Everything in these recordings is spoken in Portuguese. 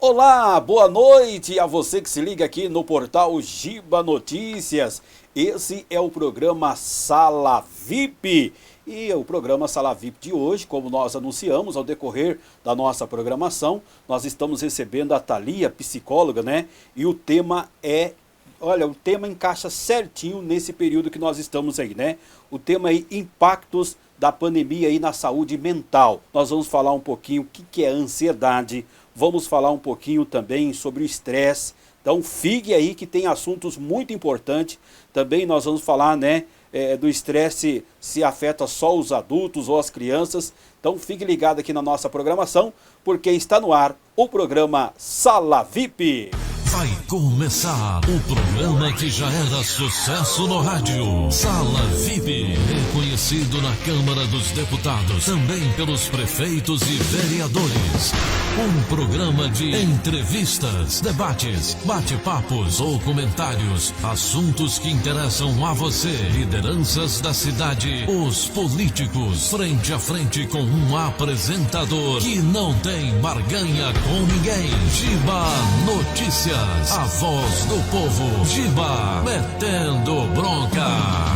Olá, boa noite a você que se liga aqui no portal Giba Notícias. Esse é o programa Sala VIP. E o programa Sala VIP de hoje, como nós anunciamos ao decorrer da nossa programação, nós estamos recebendo a Thalia, psicóloga, né? E o tema o tema encaixa certinho nesse período que nós estamos aí, né? O tema aí, impactos da pandemia aí na saúde mental. Nós vamos falar um pouquinho o que é ansiedade, vamos falar um pouquinho também sobre o estresse. Então fique aí que tem assuntos muito importantes. Também nós vamos falar, né, do estresse, se afeta só os adultos ou as crianças. Então fique ligado aqui na nossa programação, porque está no ar o programa Sala VIP. Vai começar o programa que já era sucesso no rádio. Sala VIP, reconhecido na Câmara dos Deputados, também pelos prefeitos e vereadores. Um programa de entrevistas, debates, bate-papos ou comentários, assuntos que interessam a você, lideranças da cidade, os políticos, frente a frente com um apresentador que não tem barganha com ninguém. Giba Notícias. A voz do povo, Giba, metendo bronca.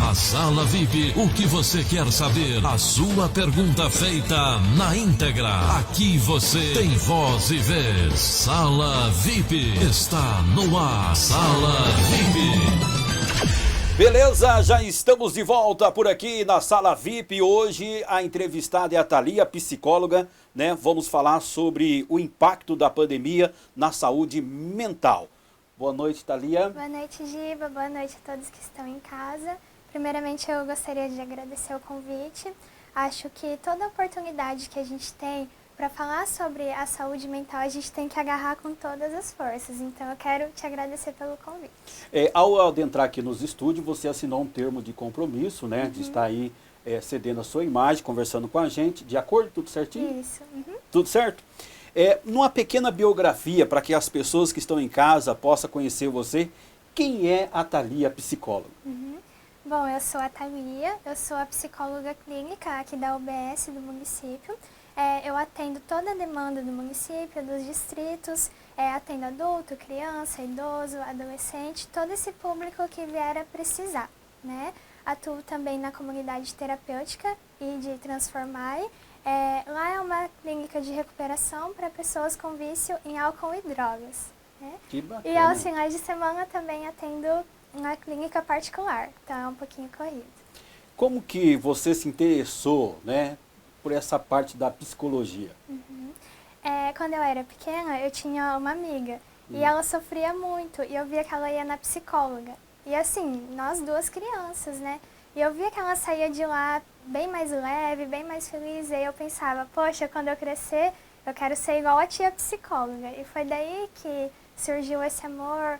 Na Sala VIP, o que você quer saber? A sua pergunta feita na íntegra. Aqui você tem voz e vez. Sala VIP está no ar. Sala VIP. Beleza, já estamos de volta por aqui na Sala VIP. Hoje a entrevistada é a Thalia, psicóloga, né? Vamos falar sobre o impacto da pandemia na saúde mental. Boa noite, Thalia. Boa noite, Giba. Boa noite a todos que estão em casa. Primeiramente, eu gostaria de agradecer o convite. Acho que toda oportunidade que a gente tem para falar sobre a saúde mental, a gente tem que agarrar com todas as forças. Então, eu quero te agradecer pelo convite. Ao adentrar aqui nos estúdios, você assinou um termo de compromisso, né? De estar aí cedendo a sua imagem, conversando com a gente. De acordo? Tudo certinho? Isso. Tudo certo? Numa pequena biografia, para que as pessoas que estão em casa possam conhecer você, quem é a Thalia, psicóloga? Bom, eu sou a Thalia, eu sou a psicóloga clínica aqui da UBS do município. Eu atendo toda a demanda do município, dos distritos, atendo adulto, criança, idoso, adolescente, todo esse público que vier a precisar, né? Atuo também na comunidade terapêutica e de Transformar. Lá é uma clínica de recuperação para pessoas com vício em álcool e drogas, né? Que bacana. E aos finais de semana também atendo na clínica particular, então é um pouquinho corrido. Como que você se interessou, né, por essa parte da psicologia? Quando eu era pequena, eu tinha uma amiga e ela sofria muito e eu via que ela ia na psicóloga. E assim, nós duas crianças, né? E eu via que ela saía de lá bem mais leve, bem mais feliz. E aí eu pensava, poxa, quando eu crescer, eu quero ser igual a tia psicóloga. E foi daí que surgiu esse amor.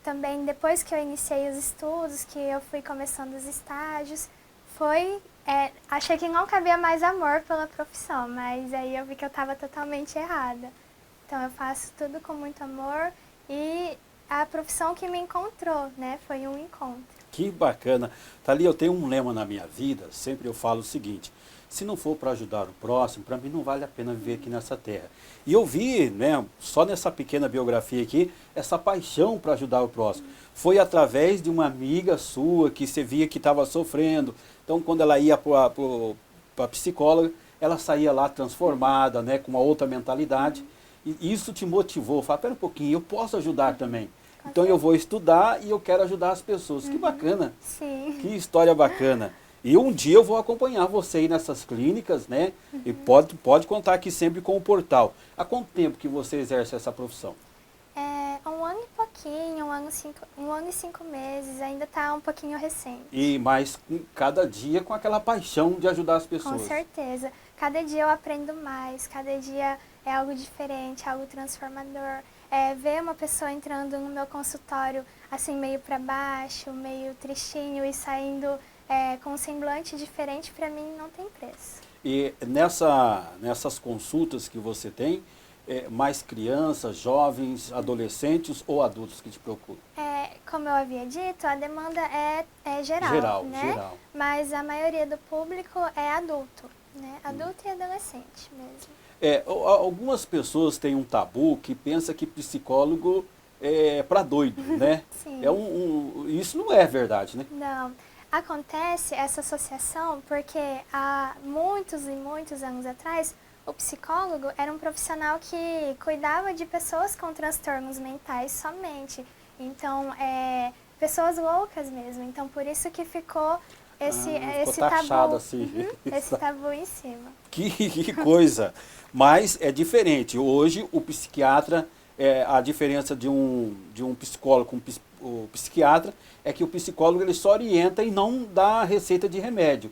Também depois que eu iniciei os estudos, que eu fui começando os estágios, achei que não cabia mais amor pela profissão, mas aí eu vi que eu estava totalmente errada. Então eu faço tudo com muito amor e a profissão que me encontrou, né, foi um encontro. Que bacana. Thalia, eu tenho um lema na minha vida, sempre eu falo o seguinte: se não for para ajudar o próximo, para mim não vale a pena viver aqui nessa terra. E eu vi, né, só nessa pequena biografia aqui, essa paixão para ajudar o próximo. Foi através de uma amiga sua que você via que estava sofrendo. Então, quando ela ia para a psicóloga, ela saía lá transformada, né, com uma outra mentalidade. E isso te motivou. Fala, pera um pouquinho, eu posso ajudar também. Então eu vou estudar e eu quero ajudar as pessoas. Que bacana. Sim. Que história bacana. E um dia eu vou acompanhar você aí nessas clínicas, né? E pode contar aqui sempre com o portal. Há quanto tempo que você exerce essa profissão? 1 ano e pouquinho, 1 ano e 5 meses, ainda está um pouquinho recente. Mas cada dia com aquela paixão de ajudar as pessoas. Com certeza. Cada dia eu aprendo mais, cada dia é algo diferente, algo transformador. Ver uma pessoa entrando no meu consultório assim meio para baixo, meio tristinho e saindo com um semblante diferente, para mim não tem preço. E nessas consultas que você tem, mais crianças, jovens, adolescentes ou adultos que te procuram? Como eu havia dito, a demanda é geral, né? Geral. Mas a maioria do público é adulto, né? Adulto e adolescente mesmo. Algumas pessoas têm um tabu que pensa que psicólogo é para doido, né? Sim. Isso não é verdade, né? Não. Acontece essa associação porque há muitos e muitos anos atrás, o psicólogo era um profissional que cuidava de pessoas com transtornos mentais somente. Então, pessoas loucas mesmo. Então, por isso que ficou esse taxado tabu, assim. esse tabu em cima. Que coisa! Mas é diferente. Hoje, o psiquiatra, a diferença de um psicólogo com o psiquiatra é que o psicólogo ele só orienta e não dá receita de remédio.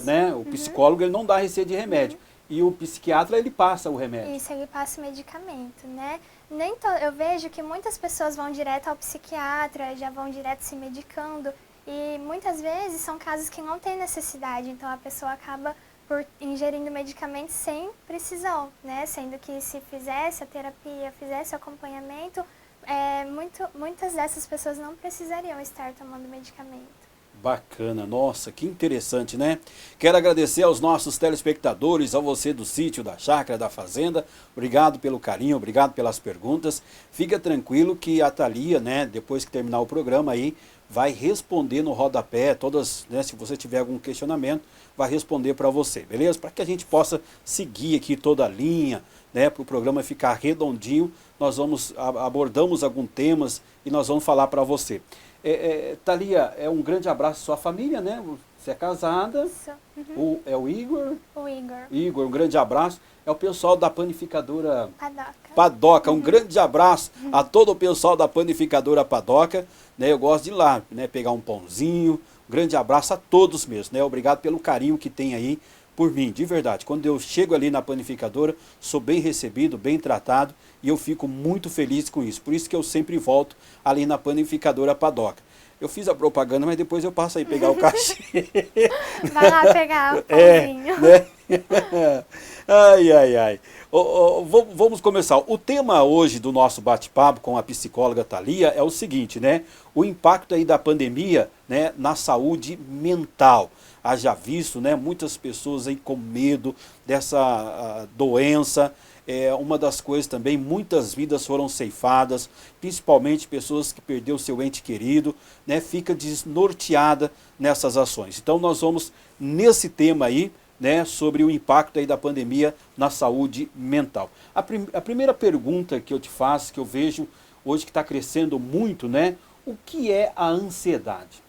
Né? O psicólogo ele não dá receita de remédio. E o psiquiatra ele passa o remédio. Isso, ele passa o medicamento, né? Eu vejo que muitas pessoas vão direto ao psiquiatra, já vão direto se medicando. E muitas vezes são casos que não tem necessidade, então a pessoa acaba por ingerindo medicamentos sem precisão, né? Sendo que se fizesse a terapia, fizesse o acompanhamento, muitas dessas pessoas não precisariam estar tomando medicamento. Bacana, nossa, que interessante, né? Quero agradecer aos nossos telespectadores, a você do sítio, da chácara, da fazenda. Obrigado pelo carinho, obrigado pelas perguntas. Fica tranquilo que a Thalia, né, depois que terminar o programa aí, vai responder no rodapé, todas, né, se você tiver algum questionamento, vai responder para você, beleza? Para que a gente possa seguir aqui toda a linha, né, para o programa ficar redondinho, nós abordamos alguns temas e nós vamos falar para você. Thalia, um grande abraço à sua família, né? Você é casada. Isso. É o Igor? O Igor. Igor, um grande abraço. É o pessoal da panificadora Padoca. Um grande abraço a todo o pessoal da panificadora Padoca. Né? Eu gosto de ir lá, né? Pegar um pãozinho. Um grande abraço a todos mesmo. Né? Obrigado pelo carinho que tem aí por mim, de verdade. Quando eu chego ali na panificadora, sou bem recebido, bem tratado, e eu fico muito feliz com isso. Por isso que eu sempre volto ali na panificadora Padoca. Eu fiz a propaganda, mas depois eu passo aí pegar o cachê. Vai lá pegar o pãozinho. Né? Ai. Vamos começar. O tema hoje do nosso bate-papo com a psicóloga Thalia é o seguinte, né? O impacto aí da pandemia, né, na saúde mental. Haja visto, né, muitas pessoas aí com medo dessa doença. Uma das coisas também, muitas vidas foram ceifadas, principalmente pessoas que perderam seu ente querido, né, fica desnorteada nessas ações. Então nós vamos nesse tema aí, né, sobre o impacto aí da pandemia na saúde mental. A primeira pergunta que eu te faço, que eu vejo hoje que está crescendo muito, né, o que é a ansiedade?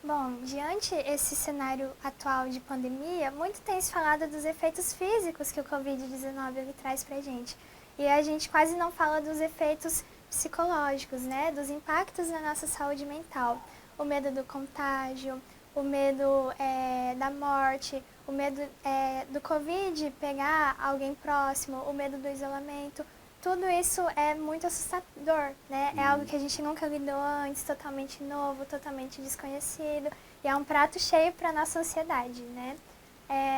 Bom, diante esse cenário atual de pandemia, muito tem se falado dos efeitos físicos que o Covid-19 traz pra gente. E a gente quase não fala dos efeitos psicológicos, né? Dos impactos na nossa saúde mental. O medo do contágio, o medo da morte, o medo do Covid pegar alguém próximo, o medo do isolamento. Tudo isso é muito assustador, né? É algo que a gente nunca lidou antes, totalmente novo, totalmente desconhecido. E é um prato cheio para a nossa ansiedade, né?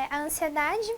A ansiedade,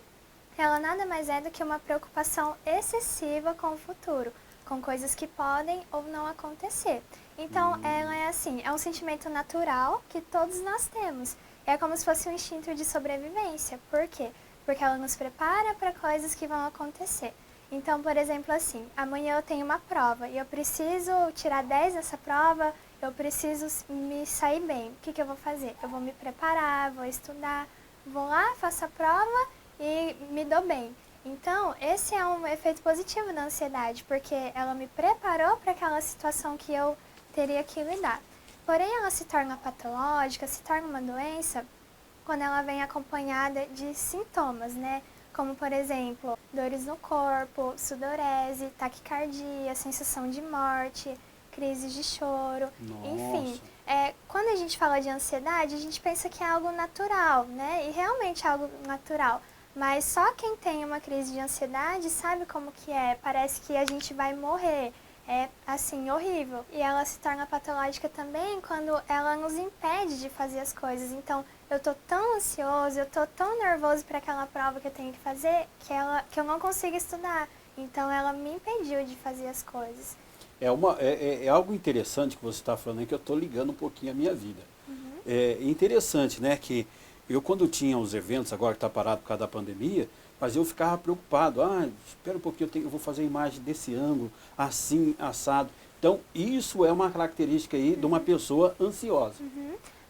ela nada mais é do que uma preocupação excessiva com o futuro, com coisas que podem ou não acontecer. Então, ela é assim, é um sentimento natural que todos nós temos. É como se fosse um instinto de sobrevivência. Por quê? Porque ela nos prepara para coisas que vão acontecer. Então, por exemplo, assim, amanhã eu tenho uma prova e eu preciso tirar 10 nessa prova, eu preciso me sair bem. O que eu vou fazer? Eu vou me preparar, vou estudar, vou lá, faço a prova e me dou bem. Então, esse é um efeito positivo da ansiedade, porque ela me preparou para aquela situação que eu teria que lidar. Porém, ela se torna patológica, se torna uma doença, quando ela vem acompanhada de sintomas, né? Como, por exemplo, dores no corpo, sudorese, taquicardia, sensação de morte, crises de choro, enfim. Quando a gente fala de ansiedade, a gente pensa que é algo natural, né? E realmente é algo natural. Mas só quem tem uma crise de ansiedade sabe como que é. Parece que a gente vai morrer. É, assim, horrível. E ela se torna patológica também quando ela nos impede de fazer as coisas. Então, eu tô tão ansioso, eu tô tão nervoso para aquela prova que eu tenho que fazer, que eu não consigo estudar. Então, ela me impediu de fazer as coisas. É algo interessante que você está falando aí, que eu estou ligando um pouquinho a minha vida. É interessante, né, que eu quando tinha os eventos, agora que está parado por causa da pandemia, Mas eu ficava preocupado, espera um pouquinho, eu vou fazer a imagem desse ângulo, assim, assado. Então, isso é uma característica aí de uma pessoa ansiosa.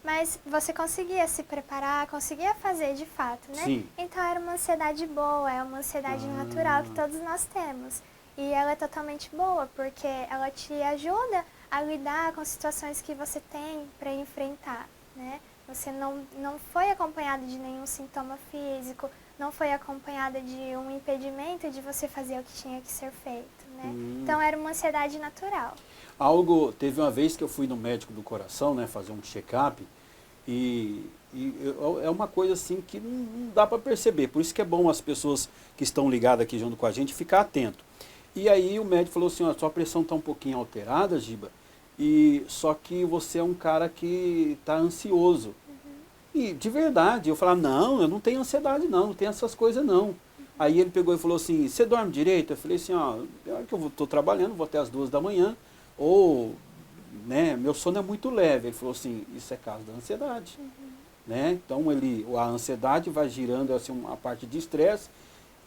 Mas você conseguia se preparar, conseguia fazer de fato, né? Sim. Então era uma ansiedade boa, é uma ansiedade natural que todos nós temos. E ela é totalmente boa, porque ela te ajuda a lidar com situações que você tem para enfrentar, né? Você não foi acompanhado de nenhum sintoma físico, não foi acompanhada de um impedimento de você fazer o que tinha que ser feito, né? Então era uma ansiedade natural. Teve uma vez que eu fui no médico do coração, né, fazer um check-up, é uma coisa assim que não dá para perceber. Por isso que é bom as pessoas que estão ligadas aqui junto com a gente ficar atento. E aí o médico falou assim, sua pressão está um pouquinho alterada, Giba, só que você é um cara que está ansioso. E de verdade, eu falava, não, eu não tenho ansiedade não tenho essas coisas não. Aí ele pegou e falou assim, você dorme direito? Eu falei assim, que eu estou trabalhando, vou até as 2 da manhã, ou, né, meu sono é muito leve. Ele falou assim, isso é caso da ansiedade. Né? Então a ansiedade vai girando assim, uma parte de estresse.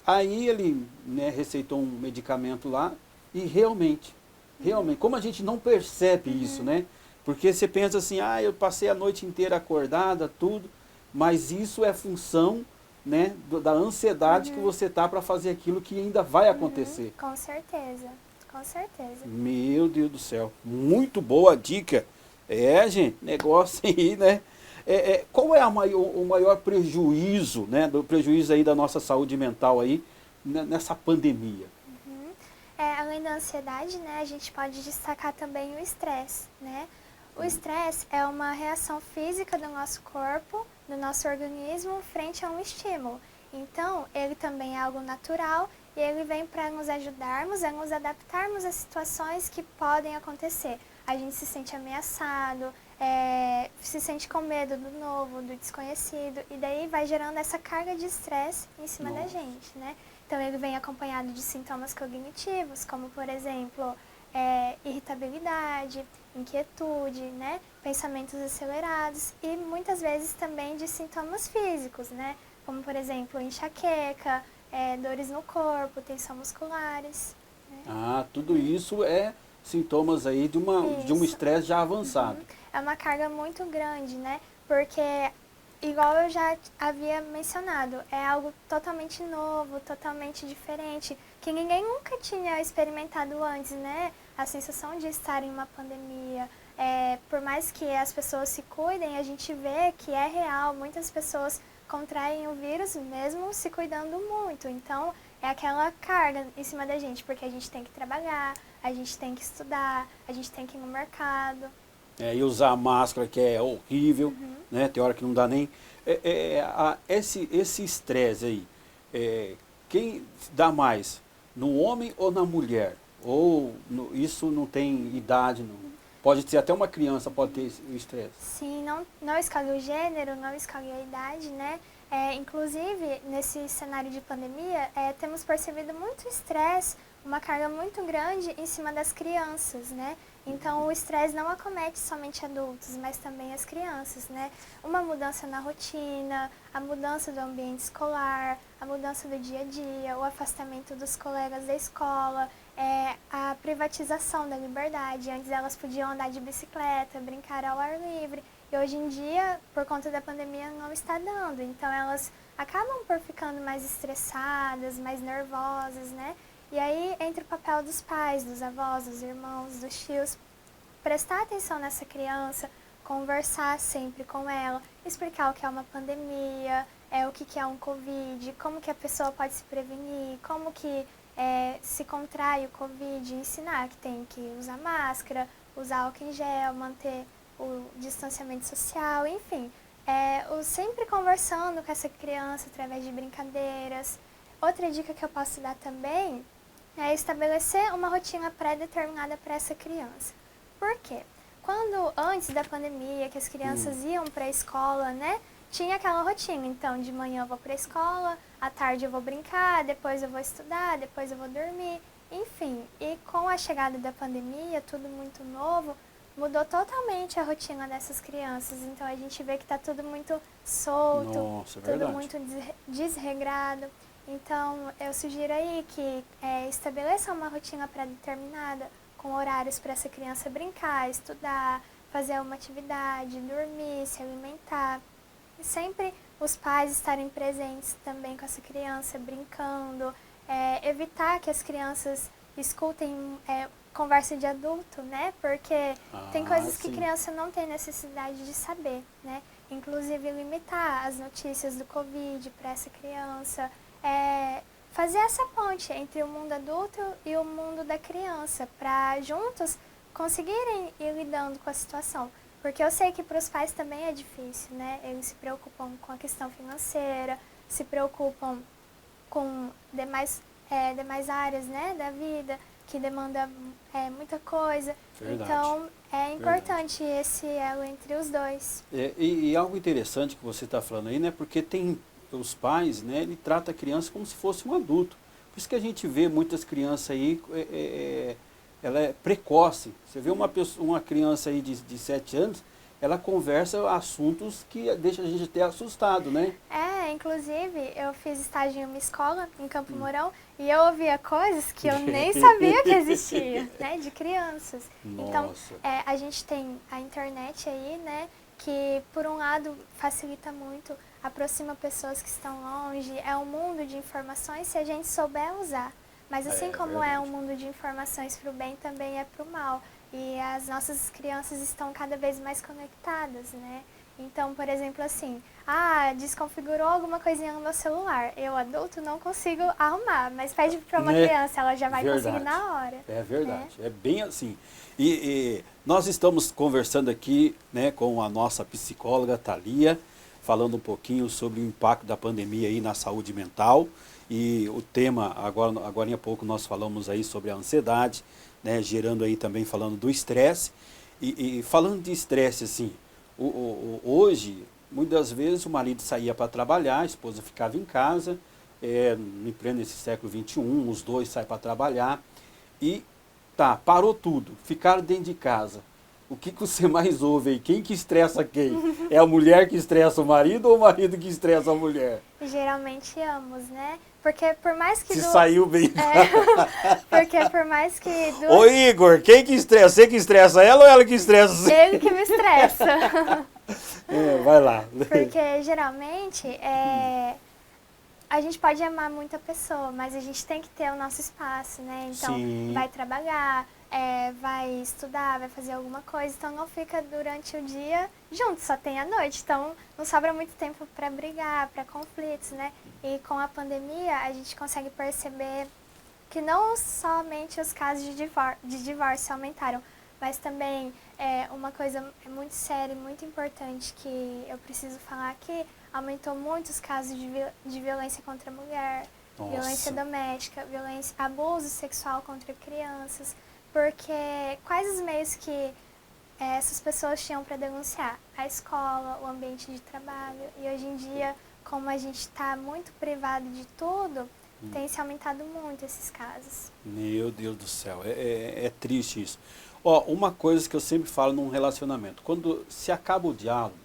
Aí ele, né, receitou um medicamento lá e realmente, como a gente não percebe isso, né? Porque você pensa assim, eu passei a noite inteira acordada, tudo, mas isso é função, né, da ansiedade que você tá para fazer aquilo que ainda vai acontecer. Com certeza, com certeza. Meu Deus do céu, muito boa dica. Gente, negócio aí, né? Qual é o maior prejuízo, né, do prejuízo aí da nossa saúde mental aí, nessa pandemia? Além da ansiedade, né, a gente pode destacar também o estresse, né? O estresse é uma reação física do nosso corpo, do nosso organismo, frente a um estímulo. Então, ele também é algo natural e ele vem para nos ajudarmos a nos adaptarmos a situações que podem acontecer. A gente se sente ameaçado, se sente com medo do novo, do desconhecido, e daí vai gerando essa carga de estresse em cima da gente, né? Então, ele vem acompanhado de sintomas cognitivos, como, por exemplo, irritabilidade, inquietude, né? Pensamentos acelerados e muitas vezes também de sintomas físicos, né? Como, por exemplo, enxaqueca, dores no corpo, tensão musculares. Né? Tudo isso é sintomas aí de um estresse já avançado. É uma carga muito grande, né? Porque, igual eu já havia mencionado, é algo totalmente novo, totalmente diferente, que ninguém nunca tinha experimentado antes, né? A sensação de estar em uma pandemia. Por mais que as pessoas se cuidem, a gente vê que é real, muitas pessoas contraem o vírus mesmo se cuidando muito. Então, é aquela carga em cima da gente, porque a gente tem que trabalhar, a gente tem que estudar, a gente tem que ir no mercado. E usar máscara, que é horrível, né? Tem hora que não dá nem... Esse estresse aí, quem dá mais? No homem ou na mulher? Ou isso não tem idade, não? Pode ser até uma criança, pode ter o estresse. Sim, não escolhe o gênero, não escolhe a idade, né? Inclusive, nesse cenário de pandemia, temos percebido muito estresse, uma carga muito grande em cima das crianças, né? Então, o estresse não acomete somente adultos, mas também as crianças, né? Uma mudança na rotina, a mudança do ambiente escolar, a mudança do dia a dia, o afastamento dos colegas da escola, a privatização da liberdade. Antes elas podiam andar de bicicleta, brincar ao ar livre, e hoje em dia, por conta da pandemia, não está dando. Então, elas acabam por ficando mais estressadas, mais nervosas, né? E aí entra o papel dos pais, dos avós, dos irmãos, dos tios, prestar atenção nessa criança, conversar sempre com ela, explicar o que é uma pandemia, o que é um Covid, como que a pessoa pode se prevenir, como que se contrai o Covid, ensinar que tem que usar máscara, usar álcool em gel, manter o distanciamento social, enfim. Sempre conversando com essa criança através de brincadeiras. Outra dica que eu posso dar também é estabelecer uma rotina pré-determinada para essa criança. Por quê? Quando, antes da pandemia, que as crianças iam para a escola, né, tinha aquela rotina. Então, de manhã eu vou para a escola, à tarde eu vou brincar, depois eu vou estudar, depois eu vou dormir, enfim. E com a chegada da pandemia, tudo muito novo, mudou totalmente a rotina dessas crianças. Então, a gente vê que está tudo muito solto, Nossa, tudo verdade. muito desregrado. Então, eu sugiro aí que estabeleça uma rotina pré-determinada, com horários para essa criança brincar, estudar, fazer uma atividade, dormir, se alimentar. E sempre os pais estarem presentes também com essa criança, brincando, evitar que as crianças escutem conversa de adulto, né? Porque tem coisas que criança não tem necessidade de saber, né? Inclusive limitar as notícias do Covid para essa criança, fazer essa ponte entre o mundo adulto e o mundo da criança, para juntos conseguirem ir lidando com a situação. Porque eu sei que para os pais também é difícil, né? Eles se preocupam com a questão financeira, se preocupam com demais áreas, né, da vida, que demanda muita coisa. Verdade. Então, é importante esse elo entre os dois. E algo interessante que você está falando aí, né? Porque tem os pais, né? Ele trata a criança como se fosse um adulto. Por isso que a gente vê muitas crianças aí, ela é precoce. Você vê uma criança aí de 7 anos, ela conversa assuntos que deixam a gente até assustado, né? Inclusive, eu fiz estágio em uma escola em Campo Mourão e eu ouvia coisas que eu nem sabia que existia, né, de crianças. Nossa. Então, a gente tem a internet aí, né, que por um lado facilita muito, aproxima pessoas que estão longe, é um mundo de informações se a gente souber usar. Mas assim como verdade. é um mundo de informações para o bem, também é para o mal. E as nossas crianças estão cada vez mais conectadas, né? Então, por exemplo, assim, desconfigurou alguma coisinha no meu celular. Eu, adulto, não consigo arrumar, mas pede para uma criança, ela já vai conseguir na hora. É verdade, é bem assim. E nós estamos conversando aqui, né, com a nossa psicóloga Thalia, falando um pouquinho sobre o impacto da pandemia aí na saúde mental. E o tema, agora há pouco nós falamos aí sobre a ansiedade, né, gerando aí também falando do estresse. E falando de estresse, assim, hoje, muitas vezes o marido saía para trabalhar, a esposa ficava em casa, em pleno esse século XXI, os dois saem para trabalhar e parou tudo, ficaram dentro de casa. O que você mais ouve aí? Quem que estressa quem? É a mulher que estressa o marido ou o marido que estressa a mulher? Geralmente ambos, né? Porque por mais que... saiu bem. Porque por mais que... Ô Igor, quem que estressa? Você que estressa ela ou ela que estressa você? Ele que me estressa. Vai lá. Porque geralmente a gente pode amar muito a pessoa, mas a gente tem que ter o nosso espaço, né? Então, vai trabalhar, vai estudar, vai fazer alguma coisa, então não fica durante o dia junto, só tem a noite. Então, não sobra muito tempo para brigar, para conflitos, né? E com a pandemia, a gente consegue perceber que não somente os casos de divórcio aumentaram, mas também uma coisa muito séria e muito importante que eu preciso falar aqui, aumentou muito os casos de violência contra a mulher, violência doméstica, abuso sexual contra crianças, porque quais os meios que essas pessoas tinham para denunciar? A escola, o ambiente de trabalho, e hoje em dia, como a gente está muito privado de tudo, tem se aumentado muito esses casos. Meu Deus do céu, é triste isso. Uma coisa que eu sempre falo num relacionamento, quando se acaba o diálogo,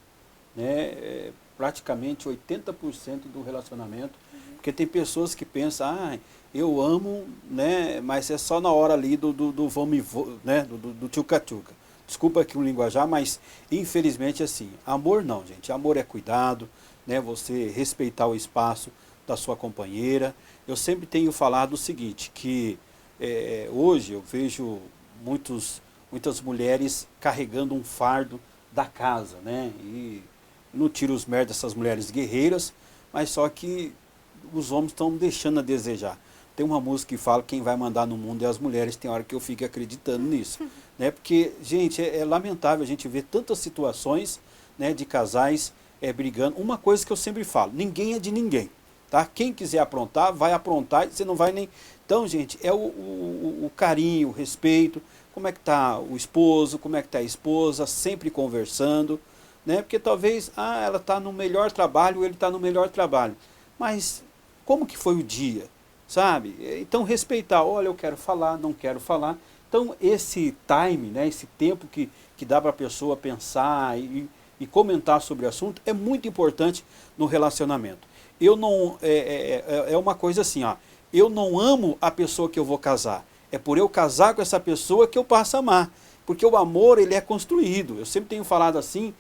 né, praticamente 80% do relacionamento, porque tem pessoas que pensam, eu amo, né, mas é só na hora ali do né, do tchuca-tchuca. Desculpa aqui o linguajar, mas infelizmente assim, amor não, gente, amor é cuidado, né, você respeitar o espaço da sua companheira. Eu sempre tenho falado o seguinte, que hoje eu vejo muitas mulheres carregando um fardo da casa, né? E não tiro os méritos dessas mulheres guerreiras, mas só que os homens estão deixando a desejar. Tem uma música que fala que quem vai mandar no mundo é as mulheres, tem hora que eu fico acreditando nisso. Né? Porque, gente, é lamentável a gente ver tantas situações, né, de casais brigando. Uma coisa que eu sempre falo, ninguém é de ninguém. Tá? Quem quiser aprontar, vai aprontar, e você não vai nem... Então, gente, é o carinho, o respeito, como é que está o esposo, como é que está a esposa, sempre conversando, né? Porque talvez, ela está no melhor trabalho, ele está no melhor trabalho. Mas como que foi o dia, sabe? Então, respeitar, olha, eu quero falar, não quero falar. Então, esse time, né, esse tempo que dá para a pessoa pensar e comentar sobre o assunto é muito importante no relacionamento. eu não, é uma coisa assim, ó, eu não amo a pessoa que eu vou casar, é por eu casar com essa pessoa que eu passo a amar, porque o amor, ele é construído. Eu sempre tenho falado assim,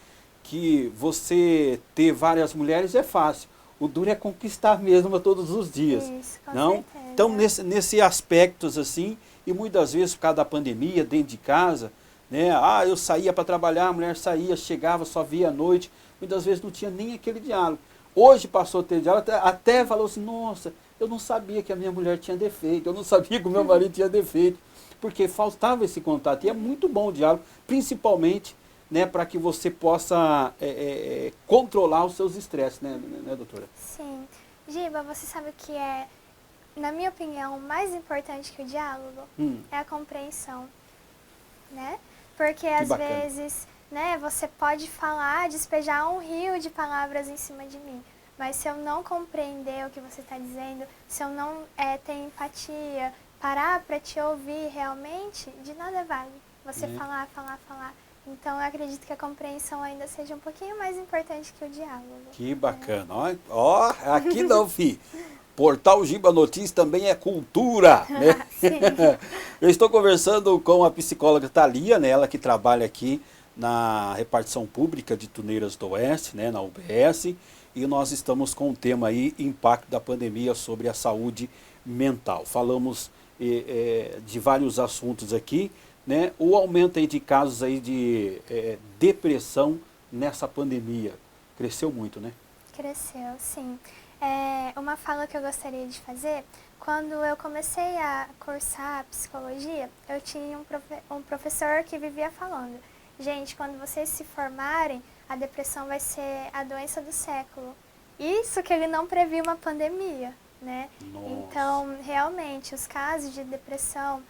que você ter várias mulheres é fácil, o duro é conquistar mesmo todos os dias. Isso, com Não? certeza. Então, nesse aspectos assim, e muitas vezes por causa da pandemia, dentro de casa, né? Eu saía para trabalhar, a mulher saía, chegava, só via à noite, muitas vezes não tinha nem aquele diálogo. Hoje passou a ter diálogo, até falou assim, nossa, eu não sabia que a minha mulher tinha defeito, eu não sabia que o meu marido tinha defeito, porque faltava esse contato, e é muito bom o diálogo, principalmente, né, para que você possa controlar os seus estresses, né, doutora? Sim. Giba, você sabe o que é, na minha opinião, mais importante que o diálogo? É a compreensão, né? Porque às vezes, né, você pode falar, despejar um rio de palavras em cima de mim, mas se eu não compreender o que você está dizendo, se eu não ter empatia, parar para te ouvir realmente, de nada vale você falar. Então, eu acredito que a compreensão ainda seja um pouquinho mais importante que o diálogo. Que bacana. Ó, aqui não, fi. Portal Giba Notícias também é cultura, né? Sim. Eu estou conversando com a psicóloga Thalia, né, ela que trabalha aqui na repartição pública de Tuneiras do Oeste, né, na UBS, e nós estamos com o tema aí, impacto da pandemia sobre a saúde mental. Falamos de vários assuntos aqui, né? O aumento aí de casos aí de depressão nessa pandemia cresceu muito, né? Cresceu, sim. Uma fala que eu gostaria de fazer, quando eu comecei a cursar psicologia, eu tinha um professor que vivia falando, gente, quando vocês se formarem, a depressão vai ser a doença do século. Isso que ele não previu uma pandemia, né? Nossa. Então, realmente, os casos de depressão,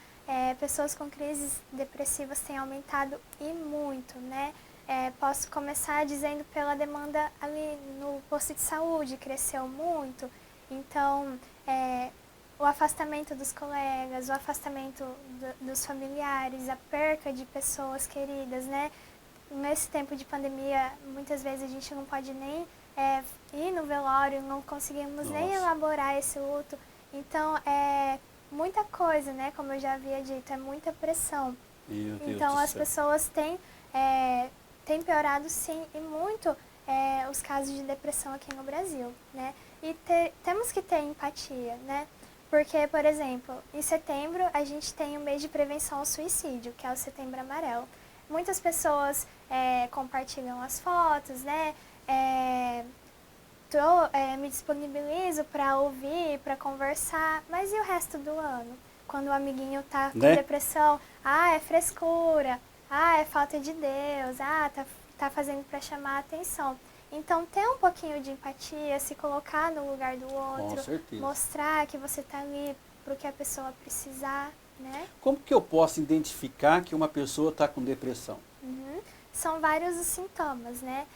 pessoas com crises depressivas têm aumentado e muito, né? Posso começar dizendo pela demanda ali no posto de saúde, cresceu muito. Então, o afastamento dos colegas, o afastamento dos familiares, a perca de pessoas queridas, né? Nesse tempo de pandemia, muitas vezes a gente não pode nem ir no velório, não conseguimos nem elaborar esse luto. Então, muita coisa, né? Como eu já havia dito, é muita pressão. Então, as pessoas têm piorado, sim, e muito os casos de depressão aqui no Brasil, né? E temos que ter empatia, né? Porque, por exemplo, em setembro a gente tem o mês de prevenção ao suicídio, que é o Setembro Amarelo. Muitas pessoas compartilham as fotos, né? Me disponibilizo para ouvir, para conversar, mas e o resto do ano? Quando o amiguinho tá com depressão, é frescura, é falta de Deus, tá fazendo para chamar a atenção. Então, ter um pouquinho de empatia, se colocar no lugar do outro, mostrar que você tá ali pro que a pessoa precisar, né? Como que eu posso identificar que uma pessoa está com depressão? São vários os sintomas, né?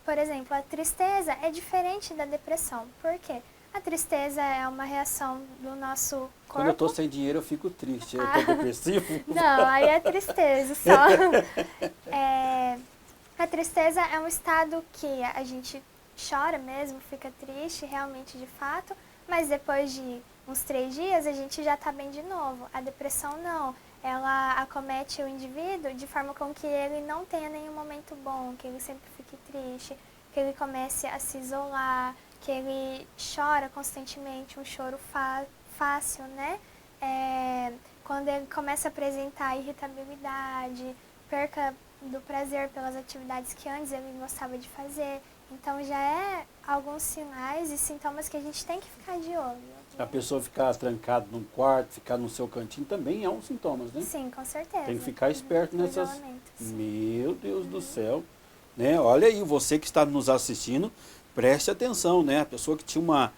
Por exemplo, a tristeza é diferente da depressão. Por quê? A tristeza é uma reação do nosso corpo. Quando eu estou sem dinheiro, eu fico triste. Eu estou depressivo? Não, aí é tristeza só. A tristeza é um estado que a gente chora mesmo, fica triste, realmente, de fato, mas depois de uns 3 dias a gente já está bem de novo. A depressão não. Ela acomete o indivíduo de forma com que ele não tenha nenhum momento bom, que ele sempre fique triste, que ele comece a se isolar, que ele chora constantemente, um choro fácil, né? Quando ele começa a apresentar irritabilidade, perca do prazer pelas atividades que antes ele gostava de fazer. Então já é alguns sinais e sintomas que a gente tem que ficar de olho. A pessoa ficar trancada num quarto, ficar no seu cantinho, também é um sintoma, né? Sim, com certeza. Tem que ficar esperto nessas... Sim. Meu Deus do céu. Né? Olha aí, você que está nos assistindo, preste atenção, né? A pessoa que tinha um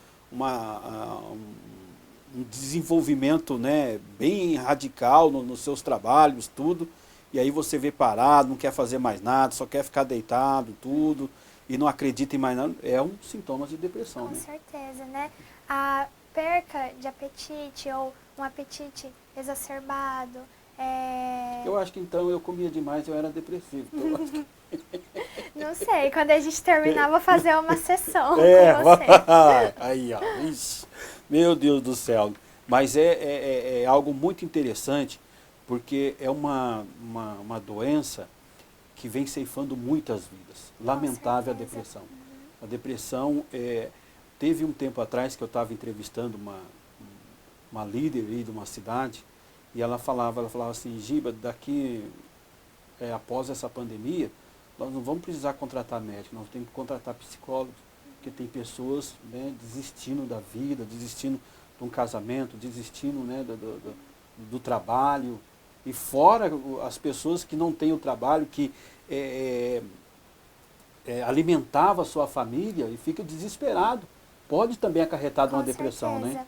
desenvolvimento, né, bem radical nos seus trabalhos, tudo, e aí você vê parado, não quer fazer mais nada, só quer ficar deitado, tudo, e não acredita em mais nada, é um sintoma de depressão, Com né? certeza, né? A perca de apetite ou um apetite exacerbado. Eu acho que então eu comia demais, eu era depressivo. Então eu acho que... Não Não sei, quando a gente terminar, vou fazer uma sessão com você. Aí, ó, ixi, meu Deus do céu. Mas é algo muito interessante, porque é uma doença que vem ceifando muitas vidas. Lamentável a depressão. A depressão, teve um tempo atrás que eu estava entrevistando uma líder aí de uma cidade, e ela falava assim, Giba, daqui, após essa pandemia, nós não vamos precisar contratar médico, nós temos que contratar psicólogos, porque tem pessoas, né, desistindo da vida, desistindo de um casamento, desistindo, né, do trabalho, e fora as pessoas que não têm o trabalho, que alimentava a sua família e fica desesperado. Pode também acarretar de uma depressão, né?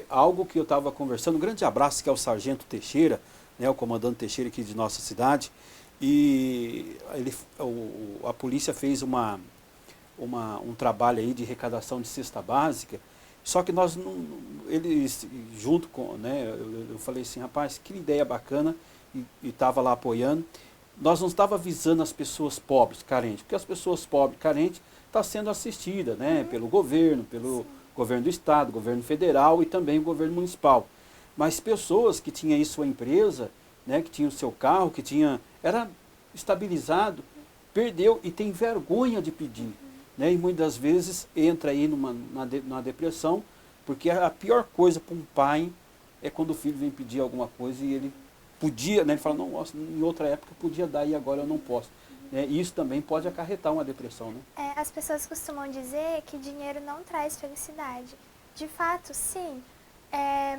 Algo que eu estava conversando, um grande abraço que é o Sargento Teixeira, né, o comandante Teixeira aqui de nossa cidade, e a polícia fez um trabalho aí de arrecadação de cesta básica, só que eles junto com, né, eu falei assim, rapaz, que ideia bacana, e estava lá apoiando. Nós não estávamos visando as pessoas pobres, carentes, porque as pessoas pobres, carentes, estão sendo assistidas, né, pelo governo governo do estado, governo federal e também o governo municipal. Mas pessoas que tinham aí sua empresa, né, que tinham o seu carro, era estabilizado, perdeu e tem vergonha de pedir. Né, e muitas vezes entra aí numa depressão, porque a pior coisa para um pai é quando o filho vem pedir alguma coisa e ele podia, né, ele fala, não, nossa, em outra época podia dar e agora eu não posso. E isso também pode acarretar uma depressão, né? As pessoas costumam dizer que dinheiro não traz felicidade. De fato, sim,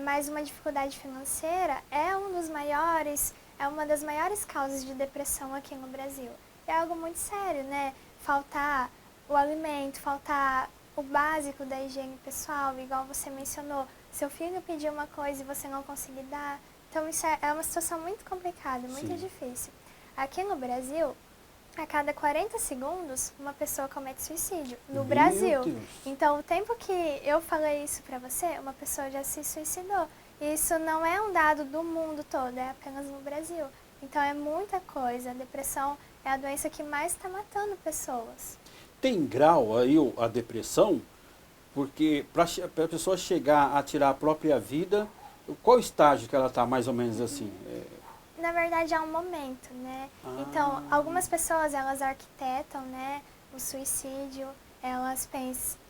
mas uma dificuldade financeira é uma das maiores causas de depressão aqui no Brasil. É algo muito sério, né? Faltar o alimento, faltar o básico da higiene pessoal, igual você mencionou, seu filho pedir uma coisa e você não conseguir dar. Então isso é uma situação muito complicada, muito difícil. Aqui no Brasil, a cada 40 segundos, uma pessoa comete suicídio. No Brasil. Deus. Então, o tempo que eu falei isso pra você, uma pessoa já se suicidou. E isso não é um dado do mundo todo, é apenas no Brasil. Então, é muita coisa. A depressão é a doença que mais está matando pessoas. Tem grau aí a depressão? Porque para a pessoa chegar a tirar a própria vida, qual estágio que ela está, mais ou menos assim? Na verdade, é um momento, né? Então, algumas pessoas, elas arquitetam, né, o suicídio, elas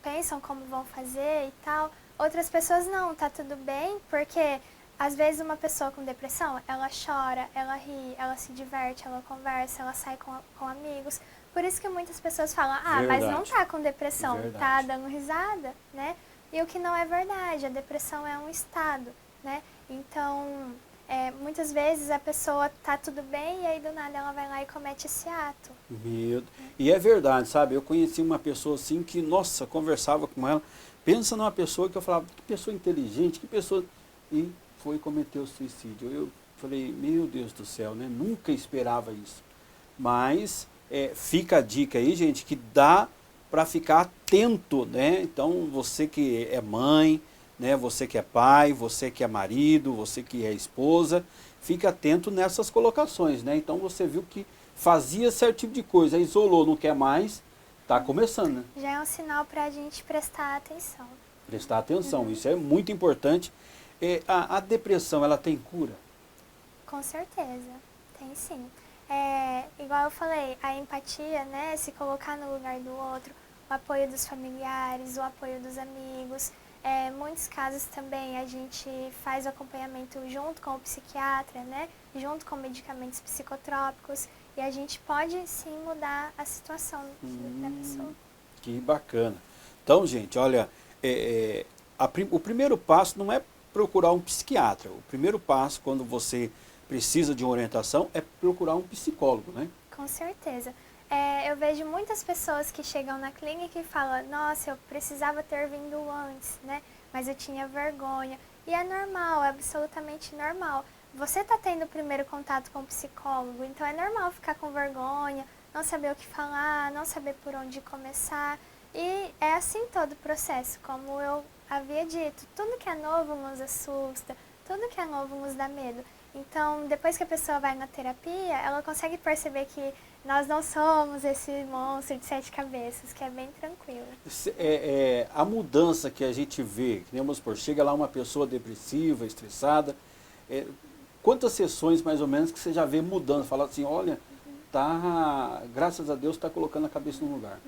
pensam como vão fazer e tal. Outras pessoas não, tá tudo bem, porque às vezes uma pessoa com depressão, ela chora, ela ri, ela se diverte, ela conversa, ela sai com amigos. Por isso que muitas pessoas falam, mas não tá com depressão, tá dando risada, né? E o que não é verdade, a depressão é um estado, né? Então, muitas vezes a pessoa tá tudo bem e aí do nada ela vai lá e comete esse ato. E é verdade, sabe? Eu conheci uma pessoa assim que, nossa, conversava com ela, pensa numa pessoa que eu falava, que pessoa inteligente, que pessoa... E foi cometer o suicídio. Eu falei, meu Deus do céu, né? Nunca esperava isso. Mas fica a dica aí, gente, que dá para ficar atento, né? Então, você que é mãe, né? Você que é pai, você que é marido, você que é esposa, fica atento nessas colocações, né? Então, você viu que fazia certo tipo de coisa, isolou, não quer mais, tá começando, né? Já é um sinal para a gente prestar atenção. Prestar atenção, isso é muito importante. A depressão, ela tem cura? Com certeza, tem sim. Igual eu falei, a empatia, né, se colocar no lugar do outro, o apoio dos familiares, o apoio dos amigos. Muitos casos também a gente faz o acompanhamento junto com o psiquiatra, né, junto com medicamentos psicotrópicos, e a gente pode sim mudar a situação da pessoa. Que bacana. Então, gente, olha, o primeiro passo não é procurar um psiquiatra. O primeiro passo, quando você precisa de uma orientação, é procurar um psicólogo, né? Com certeza. Eu vejo muitas pessoas que chegam na clínica e falam, nossa, eu precisava ter vindo antes, né? Mas eu tinha vergonha. E é normal, é absolutamente normal. Você está tendo o primeiro contato com o psicólogo, então é normal ficar com vergonha, não saber o que falar, não saber por onde começar. E é assim todo o processo, como eu havia dito, tudo que é novo nos assusta, tudo que é novo nos dá medo. Então, depois que a pessoa vai na terapia, ela consegue perceber que nós não somos esse monstro de 7 cabeças, que é bem tranquilo. A mudança que a gente vê, que nem vamos supor, chega lá uma pessoa depressiva, estressada, quantas sessões mais ou menos que você já vê mudando? Fala assim, olha, tá, graças a Deus está colocando a cabeça no lugar.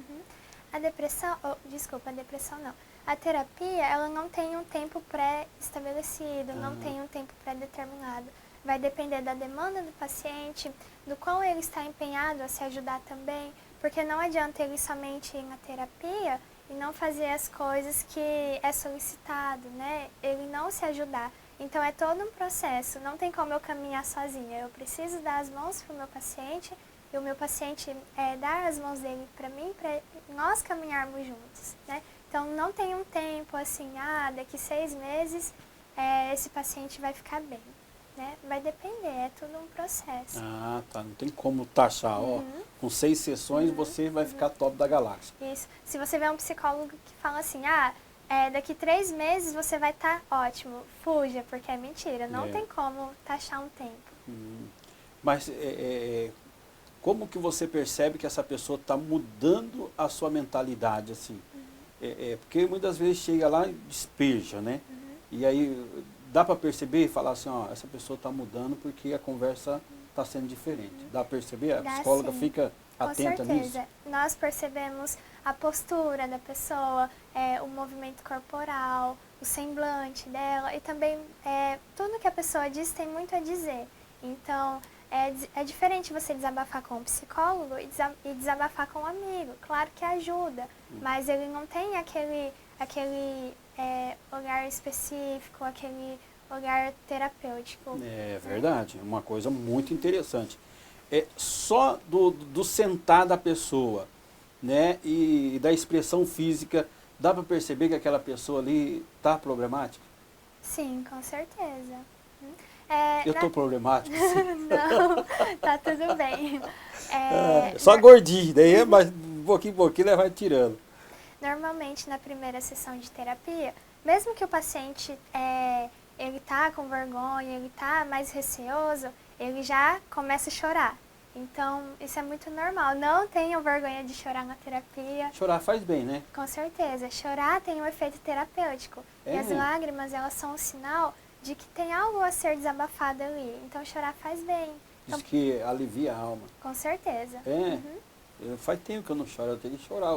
A depressão, a depressão não. A terapia, ela não tem um tempo pré-estabelecido, não tem um tempo pré-determinado. Vai depender da demanda do paciente, do qual ele está empenhado a se ajudar também, porque não adianta ele somente ir na terapia e não fazer as coisas que é solicitado, né? Ele não se ajudar. Então é todo um processo, não tem como eu caminhar sozinha. Eu preciso dar as mãos para o meu paciente e o meu paciente dar as mãos dele para mim, para nós caminharmos juntos, né? Então não tem um tempo assim, daqui 6 meses esse paciente vai ficar bem. Né? Vai depender, é tudo um processo. Tá. Não tem como taxar, com 6 sessões você vai ficar top da galáxia. Isso. Se você vê um psicólogo que fala assim, daqui 3 meses você vai estar ótimo, fuja, porque é mentira. Não tem como taxar um tempo. Mas como que você percebe que essa pessoa está mudando a sua mentalidade, assim? Porque muitas vezes chega lá e despeja, né? E aí dá para perceber e falar assim, essa pessoa está mudando porque a conversa está sendo diferente. Dá para perceber? A psicóloga fica atenta nisso? Com certeza. Nós percebemos a postura da pessoa, o movimento corporal, o semblante dela e também tudo que a pessoa diz tem muito a dizer. Então, é diferente você desabafar com um psicólogo e desabafar com um amigo. Claro que ajuda, mas ele não tem aquele olhar específico, aquele olhar terapêutico. É verdade, é uma coisa muito interessante. Só do sentar da pessoa, né, e da expressão física, dá para perceber que aquela pessoa ali está problemática? Sim, com certeza. Eu estou problemático? Sim. Não, tá tudo bem. Só gordinho, daí mas um pouquinho ele vai tirando. Normalmente, na primeira sessão de terapia, mesmo que o paciente ele tá com vergonha, ele tá mais receoso, ele já começa a chorar. Então, isso é muito normal. Não tenham vergonha de chorar na terapia. Chorar faz bem, né? Com certeza. Chorar tem um efeito terapêutico. E as lágrimas, elas são um sinal de que tem algo a ser desabafado ali. Então, chorar faz bem. Diz que alivia a alma. Com certeza. Faz tempo que eu não choro, eu tenho que chorar.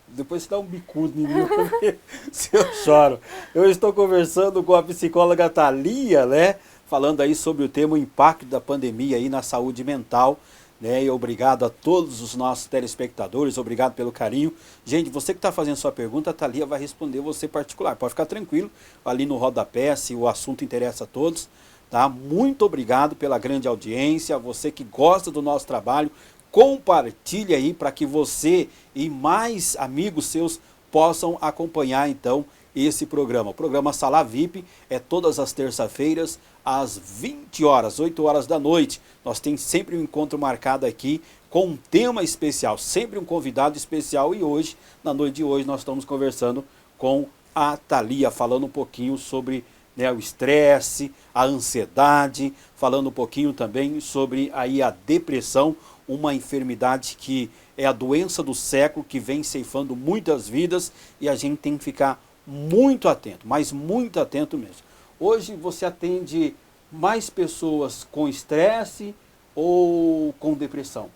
Depois você dá um bicudo em mim pra ver se eu choro. Eu estou conversando com a psicóloga Thalia, né? Falando aí sobre o tema, o impacto da pandemia aí na saúde mental, né? E obrigado a todos os nossos telespectadores, obrigado pelo carinho. Gente, você que está fazendo sua pergunta, a Thalia vai responder você particular. Pode ficar tranquilo, ali no rodapé, se o assunto interessa a todos. Tá? Muito obrigado pela grande audiência, você que gosta do nosso trabalho. Compartilhe aí para que você e mais amigos seus possam acompanhar então esse programa. O programa Sala VIP é todas as terças-feiras às 20 horas, 8 horas da noite. Nós temos sempre um encontro marcado aqui com um tema especial, sempre um convidado especial e hoje, na noite de hoje, nós estamos conversando com a Thalia, falando um pouquinho sobre o estresse, a ansiedade, falando um pouquinho também sobre aí a depressão, uma enfermidade que é a doença do século, que vem ceifando muitas vidas e a gente tem que ficar muito atento, mas muito atento mesmo. Hoje você atende mais pessoas com estresse ou com depressão?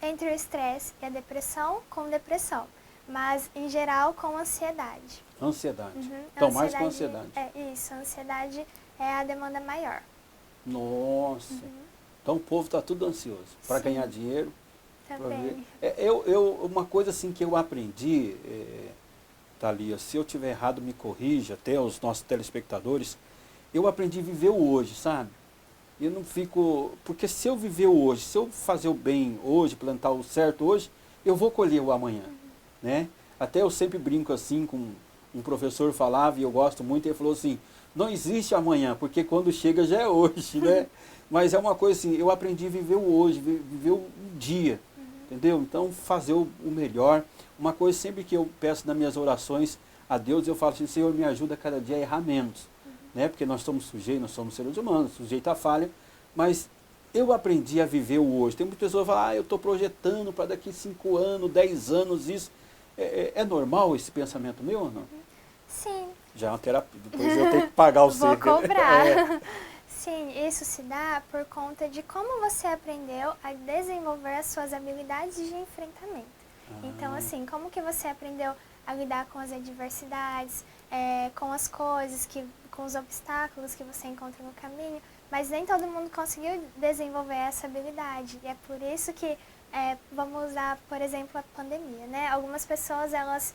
Entre o estresse e a depressão, com depressão, mas em geral com ansiedade. Ansiedade. Então, mais com ansiedade. Isso, a ansiedade é a demanda maior. Nossa. Então o povo está tudo ansioso para ganhar dinheiro. Também. Uma coisa assim que eu aprendi, Thalia, se eu estiver errado me corrija, até os nossos telespectadores, eu aprendi a viver o hoje, sabe? Eu não fico... Porque se eu viver o hoje, se eu fazer o bem hoje, plantar o certo hoje, eu vou colher o amanhã, né? Até eu sempre brinco assim, com um professor falava, e eu gosto muito, ele falou assim, não existe amanhã, porque quando chega já é hoje, né? Mas é uma coisa assim, eu aprendi a viver o hoje, viver o dia, entendeu? Então, fazer o melhor. Uma coisa sempre que eu peço nas minhas orações a Deus, eu falo assim, Senhor, me ajuda cada dia a errar menos. né? Porque nós somos sujeitos, nós somos seres humanos, sujeitos à falha, mas eu aprendi a viver o hoje. Tem muitas pessoas que falam, eu estou projetando para daqui 5 anos, 10 anos, isso. É normal esse pensamento meu ou não? Sim. Já é uma terapia, depois eu tenho que pagar o Vou seu. cobrar. Sim, isso se dá por conta de como você aprendeu a desenvolver as suas habilidades de enfrentamento. Então, assim, como que você aprendeu a lidar com as adversidades, com as coisas, com os obstáculos que você encontra no caminho, mas nem todo mundo conseguiu desenvolver essa habilidade. E é por isso que, vamos usar, por exemplo, a pandemia, né? Algumas pessoas, elas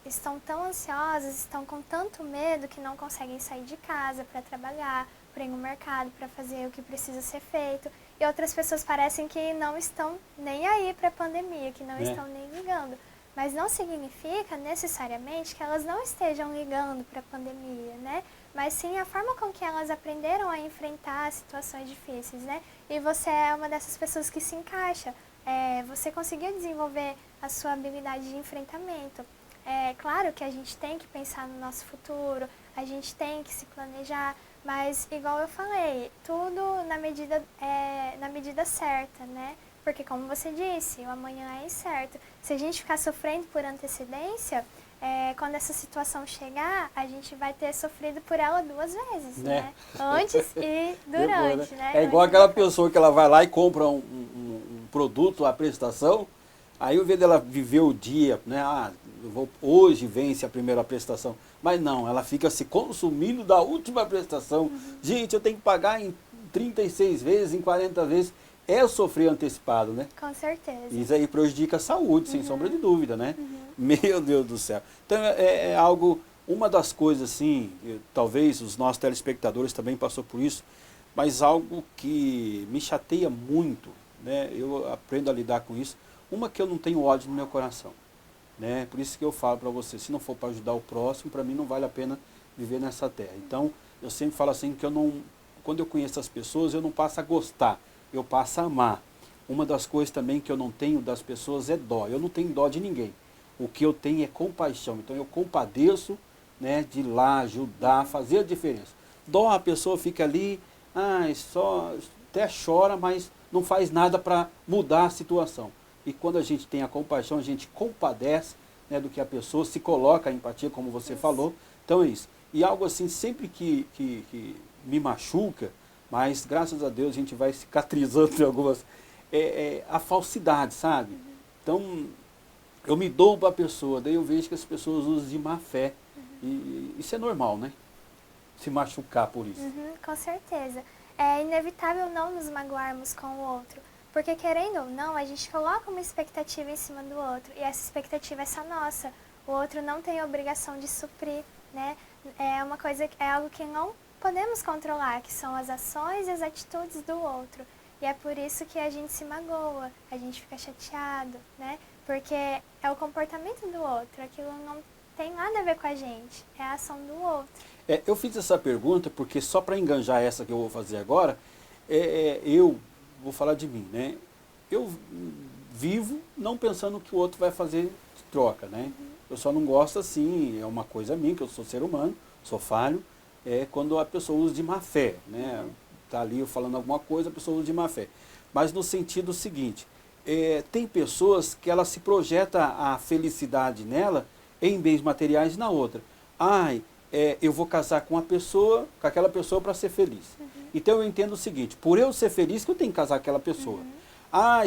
estão tão ansiosas, estão com tanto medo que não conseguem sair de casa para trabalhar, para ir no mercado, para fazer o que precisa ser feito. E outras pessoas parecem que não estão nem aí para a pandemia, que não estão nem ligando. Mas não significa necessariamente que elas não estejam ligando para a pandemia, né? Mas sim a forma com que elas aprenderam a enfrentar situações difíceis, né? E você é uma dessas pessoas que se encaixa. Você conseguiu desenvolver a sua habilidade de enfrentamento. É claro que a gente tem que pensar no nosso futuro, a gente tem que se planejar, mas igual eu falei, tudo na medida certa, né? Porque como você disse, o amanhã é incerto. Se a gente ficar sofrendo por antecedência, quando essa situação chegar, a gente vai ter sofrido por ela 2 vezes, né? Antes e durante, né? É igual aquela pessoa que ela vai lá e compra um produto, a prestação, aí ao invés dela viver o dia, né? Hoje vence a primeira prestação. Mas não, ela fica se consumindo da última prestação. Gente, eu tenho que pagar em 36 vezes, em 40 vezes. É sofrer antecipado, né? Com certeza. Isso aí prejudica a saúde, sem sombra de dúvida, né? Meu Deus do céu. Então é algo, uma das coisas assim, talvez os nossos telespectadores também passou por isso, mas algo que me chateia muito, né? Eu aprendo a lidar com isso. Uma que eu não tenho ódio no meu coração, né? Por isso que eu falo para você, se não for para ajudar o próximo, para mim não vale a pena viver nessa terra. Então, eu sempre falo assim que quando eu conheço as pessoas, eu não passo a gostar, eu passo a amar. Uma das coisas também que eu não tenho das pessoas é dó. Eu não tenho dó de ninguém. O que eu tenho é compaixão. Então eu compadeço, né, de ir lá, ajudar, fazer a diferença. Dó, a pessoa fica ali, só até chora, mas não faz nada para mudar a situação. E quando a gente tem a compaixão, a gente compadece, né, do que a pessoa se coloca a empatia, como você falou. Então é isso. E algo assim, sempre que me machuca, mas graças a Deus a gente vai cicatrizando em algumas... a falsidade, sabe? Então, eu me dou para a pessoa, daí eu vejo que as pessoas usam de má fé. E isso é normal, né? Se machucar por isso. Com certeza. É inevitável não nos magoarmos com o outro. Porque querendo ou não, a gente coloca uma expectativa em cima do outro. E essa expectativa é só nossa. O outro não tem a obrigação de suprir, né? É algo que não podemos controlar, que são as ações e as atitudes do outro. E é por isso que a gente se magoa, a gente fica chateado, né? Porque é o comportamento do outro, aquilo não tem nada a ver com a gente, é a ação do outro. Eu fiz essa pergunta porque só para enganjar essa que eu vou fazer agora, eu vou falar de mim, né? Eu vivo não pensando que o outro vai fazer de troca, né? Eu só não gosto assim, é uma coisa minha, que eu sou ser humano, sou falho, quando a pessoa usa de má fé, né? Está ali eu falando alguma coisa, a pessoa usa de má fé. Mas no sentido seguinte, tem pessoas que ela se projeta a felicidade nela em bens materiais na outra. Eu vou casar com aquela pessoa para ser feliz. Então eu entendo o seguinte, por eu ser feliz que eu tenho que casar com aquela pessoa.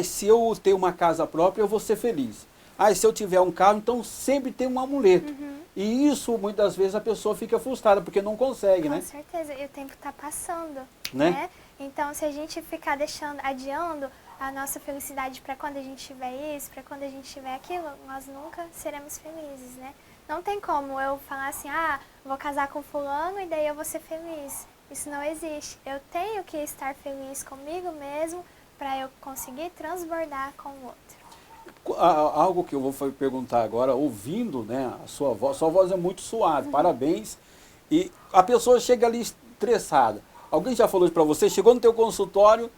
Se eu ter uma casa própria eu vou ser feliz. Se eu tiver um carro, então sempre tem um amuleto. E isso, muitas vezes, a pessoa fica frustrada, porque não consegue, né? Com certeza, e o tempo está passando, né? Então, se a gente ficar adiando a nossa felicidade para quando a gente tiver isso, para quando a gente tiver aquilo, nós nunca seremos felizes, né? Não tem como eu falar assim, vou casar com fulano e daí eu vou ser feliz. Isso não existe. Eu tenho que estar feliz comigo mesmo para eu conseguir transbordar com o outro. Algo que eu vou perguntar agora, ouvindo, né, a sua voz é muito suave, parabéns. E a pessoa chega ali estressada. Alguém já falou isso para você? Chegou no teu consultório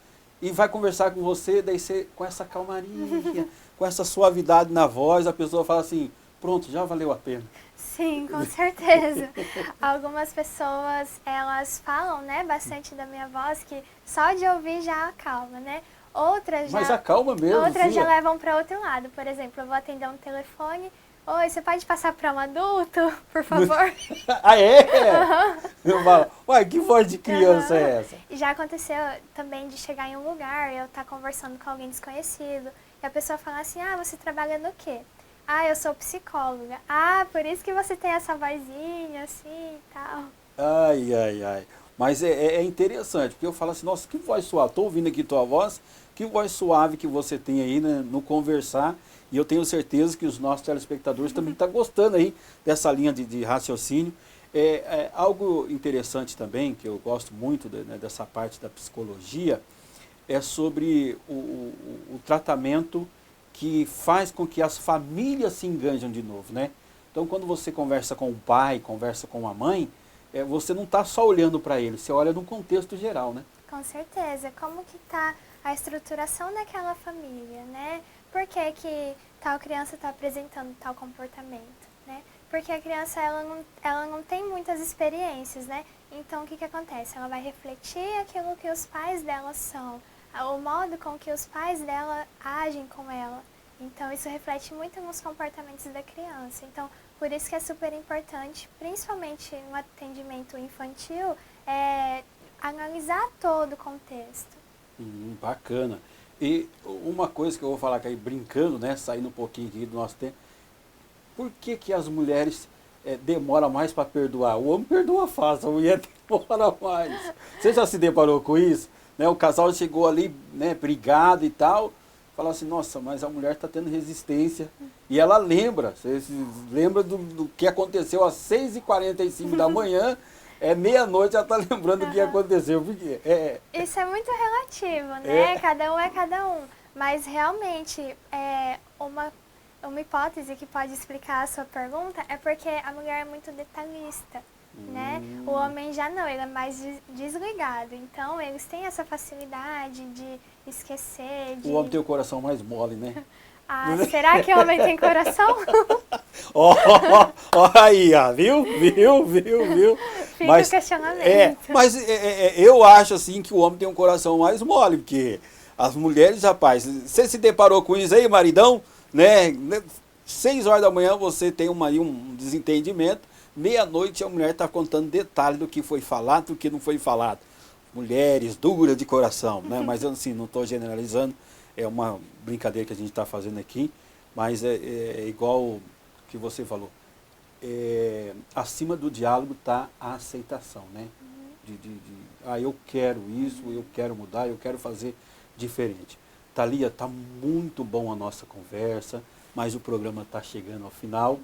e vai conversar com você, daí você, com essa calmaria, com essa suavidade na voz, a pessoa fala assim, pronto, já valeu a pena. Sim, com certeza. Algumas pessoas, elas falam, né, bastante da minha voz, que só de ouvir já acalma, né? Outras já, Mas acalma mesmo, outras já filha. levam para outro lado. Por exemplo, eu vou atender um telefone. Oi, você pode passar para um adulto, por favor? Ah, é? Eu falo, uai, que voz de criança é essa? E já aconteceu também de chegar em um lugar, eu estar conversando com alguém desconhecido, e a pessoa falar assim, ah, você trabalha no quê? Ah, eu sou psicóloga. Ah, por isso que você tem essa vozinha assim e tal. Ai, ai, ai. Mas é interessante, porque eu falo assim, nossa, que voz suave. Estou ouvindo aqui tua voz, que voz suave que você tem aí, né, no conversar. E eu tenho certeza que os nossos telespectadores também estão gostando aí dessa linha de raciocínio. Algo interessante também, que eu gosto muito né, dessa parte da psicologia, é sobre o tratamento que faz com que as famílias se enganjam de novo, né? Então, quando você conversa com o pai, conversa com a mãe, você não está só olhando para ele, você olha no contexto geral, né? Com certeza. Como que está a estruturação daquela família, né? Por que que tal criança está apresentando tal comportamento, né? Porque a criança, ela não tem muitas experiências, né? Então, o que que acontece? Ela vai refletir aquilo que os pais dela são, o modo com que os pais dela agem com ela. Então, isso reflete muito nos comportamentos da criança. Então, por isso que é super importante, principalmente no atendimento infantil, analisar todo o contexto. Bacana. E uma coisa que eu vou falar aqui, brincando, né, saindo um pouquinho aqui do nosso tempo, por que que as mulheres demoram mais para perdoar? O homem perdoa fácil, a mulher demora mais. Você já se deparou com isso? Né, o casal chegou ali, né, brigado e tal, fala assim, nossa, mas a mulher está tendo resistência. E ela lembra, você lembra do que aconteceu às 6h45 da manhã, meia-noite ela está lembrando o que aconteceu. Porque Isso é muito relativo, né? Cada um é cada um. Mas realmente, uma hipótese que pode explicar a sua pergunta é porque a mulher é muito detalhista, né? O homem já não, ele é mais desligado. Então, eles têm essa facilidade de esquecer, de... O homem tem o coração mais mole, né? Ah, será que o homem tem coração? Ó, aí, ó, viu? Fica o questionamento. Mas eu acho assim que o homem tem um coração mais mole, porque as mulheres, rapaz, você se deparou com isso aí, maridão, né? 6 horas da manhã você tem um desentendimento, meia-noite a mulher está contando detalhes do que foi falado, do que não foi falado. Mulheres duras de coração, né? Mas assim, não estou generalizando, é uma brincadeira que a gente está fazendo aqui, mas é igual que você falou. Acima do diálogo está a aceitação, né? Eu quero isso, eu quero mudar, eu quero fazer diferente. Thalia, está muito bom a nossa conversa, mas o programa está chegando ao final.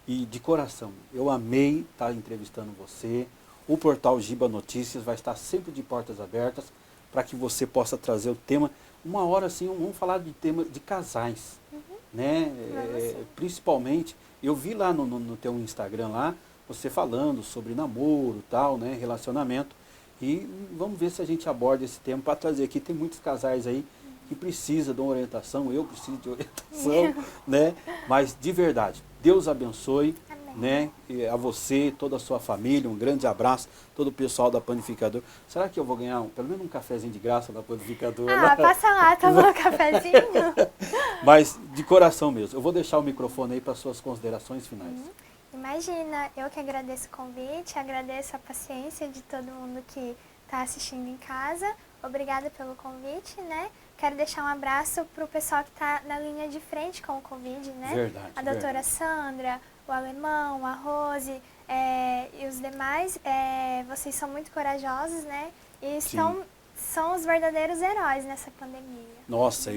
E de coração, eu amei estar entrevistando você. O portal Giba Notícias vai estar sempre de portas abertas para que você possa trazer o tema. Uma hora assim, vamos falar de tema de casais, né? Principalmente, eu vi lá no teu Instagram lá, você falando sobre namoro e tal, né? Relacionamento. E vamos ver se a gente aborda esse tema para trazer aqui. Tem muitos casais aí que precisam de uma orientação, eu preciso de orientação, né? Mas de verdade, Deus abençoe, né? E a você, toda a sua família, um grande abraço, todo o pessoal da Panificadora. Será que eu vou ganhar pelo menos um cafezinho de graça da Panificadora? Passa lá, toma um cafezinho. Mas de coração mesmo, eu vou deixar o microfone aí para suas considerações finais. Imagina, eu que agradeço o convite, agradeço a paciência de todo mundo que está assistindo em casa. Obrigada pelo convite, né? Quero deixar um abraço para o pessoal que está na linha de frente com o Covid, né? Verdade. A doutora Sandra, o Alemão, a Rose e os demais. Vocês são muito corajosos, né? E são os verdadeiros heróis nessa pandemia. Nossa,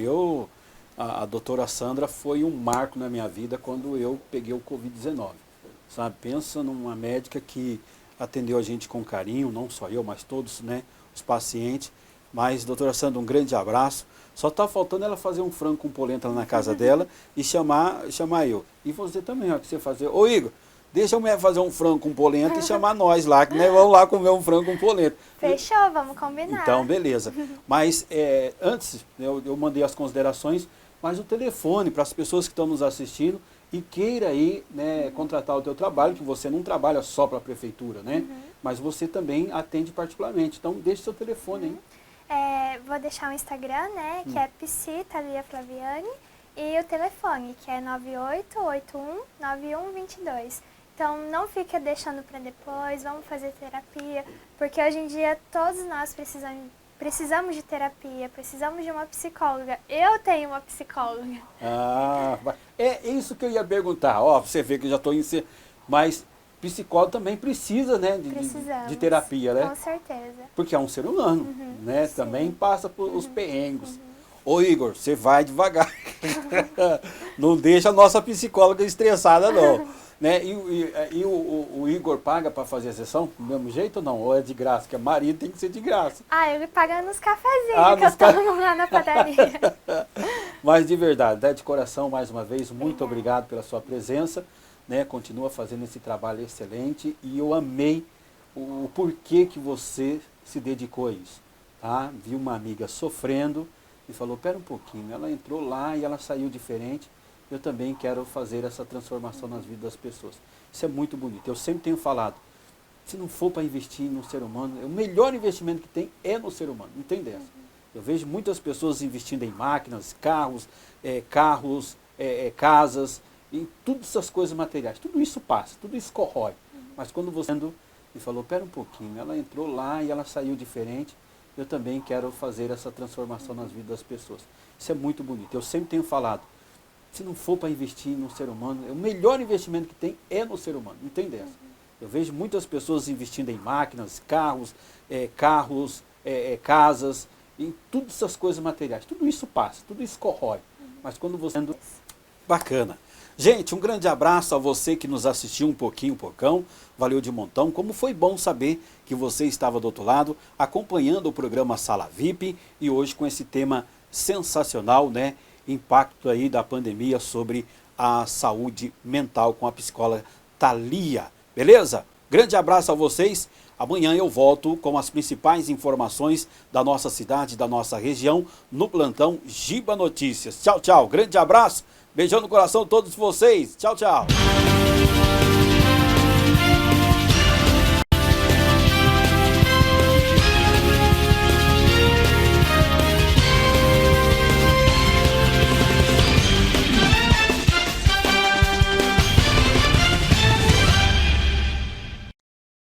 a doutora Sandra foi um marco na minha vida quando eu peguei o Covid-19. Sabe? Pensa numa médica que atendeu a gente com carinho, não só eu, mas todos, né, os pacientes. Mas, doutora Sandra, um grande abraço. Só está faltando ela fazer um frango com polenta lá na casa dela e chamar eu. E você também, ó, que você fazer. Ô Igor, deixa a mulher fazer um frango com polenta e chamar nós lá, que nós vamos lá comer um frango com polenta. Fechou, vamos combinar. Então, beleza. Mas antes, eu mandei as considerações, mas o telefone para as pessoas que estão nos assistindo e queira aí, né, contratar o teu trabalho, que você não trabalha só para a prefeitura, né? Mas você também atende particularmente. Então, deixe seu telefone aí. Vou deixar o Instagram, né, que é Psi Thalia Flaviani, e o telefone, que é 9881-9122. Então, não fica deixando para depois, vamos fazer terapia, porque hoje em dia todos nós precisamos de terapia, precisamos de uma psicóloga. Eu tenho uma psicóloga. É isso que eu ia perguntar. Ó, você vê que eu já estou mas psicólogo também precisa, né, de terapia, né? Com certeza. Porque é um ser humano, né? Sim. Também passa por os perrengues. Ô Igor, você vai devagar. Não deixa a nossa psicóloga estressada, não. Né? E o Igor paga para fazer a sessão do mesmo jeito ou não? Ou é de graça? Porque a Maria tem que ser de graça. Ele paga nos cafezinhos que eu tomo lá na padaria. Mas de verdade, de coração, mais uma vez, muito obrigado pela sua presença. Né? Continua fazendo esse trabalho excelente e eu amei o porquê que você se dedicou a isso. Tá? Viu uma amiga sofrendo e falou, pera um pouquinho, ela entrou lá e ela saiu diferente. Eu também quero fazer essa transformação nas vidas das pessoas. Isso é muito bonito. Eu sempre tenho falado, se não for para investir no ser humano, o melhor investimento que tem é no ser humano, não tem dessa. Eu vejo muitas pessoas investindo em máquinas, carros, casas, em todas essas coisas materiais. Tudo isso passa, tudo isso corrói. Mas quando você e falou, pera um pouquinho, ela entrou lá e ela saiu diferente, eu também quero fazer essa transformação nas vidas das pessoas. Isso é muito bonito. Eu sempre tenho falado, se não for para investir no ser humano, o melhor investimento que tem é no ser humano, não tem dessa. Eu vejo muitas pessoas investindo em máquinas, carros, casas, em todas essas coisas materiais. Tudo isso passa, tudo isso corrói. Mas quando você... Bacana. Gente, um grande abraço a você que nos assistiu um pocão. Valeu de montão. Como foi bom saber que você estava do outro lado, acompanhando o programa Sala VIP e hoje com esse tema sensacional, né? Impacto aí da pandemia sobre a saúde mental com a psicóloga Thalia. Beleza? Grande abraço a vocês. Amanhã eu volto com as principais informações da nossa cidade, da nossa região, no plantão Giba Notícias. Tchau, tchau. Grande abraço. Beijão no coração de todos vocês. Tchau, tchau.